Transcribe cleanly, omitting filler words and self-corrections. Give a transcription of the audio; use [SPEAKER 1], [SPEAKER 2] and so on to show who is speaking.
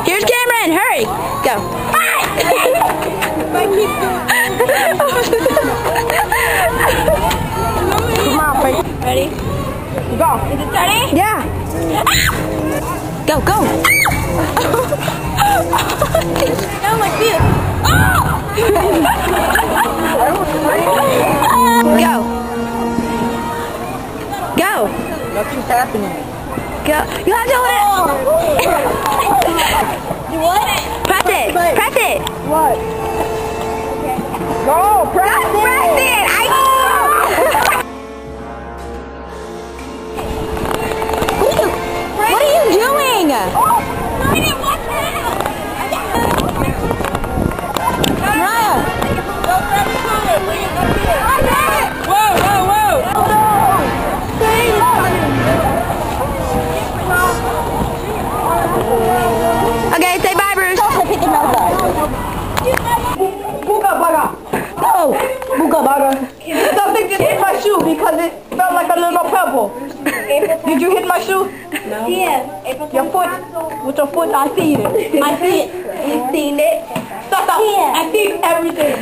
[SPEAKER 1] Here's Cameron. Hurry. Go. Come on, ready? Go. Is it starting? Yeah. Go, go. Oh my feet. Go. Go.
[SPEAKER 2] Nothing's happening.
[SPEAKER 1] Go. You have to hold it. What? Press it. Press it.
[SPEAKER 2] What? Go, press it.
[SPEAKER 1] Press it. What are you doing? Mariah.
[SPEAKER 2] Whoa, whoa, whoa.
[SPEAKER 1] Okay, say bye, Bruce.
[SPEAKER 2] Booga baga. No. Booga baga. Something just hit my shoe because it felt like a little pebble. Did you hit my shoe? No.
[SPEAKER 3] Yes.
[SPEAKER 2] Your foot? With your foot, I see it. I see it.
[SPEAKER 3] You seen it?
[SPEAKER 2] Stop.
[SPEAKER 3] Yeah.
[SPEAKER 2] I see everything.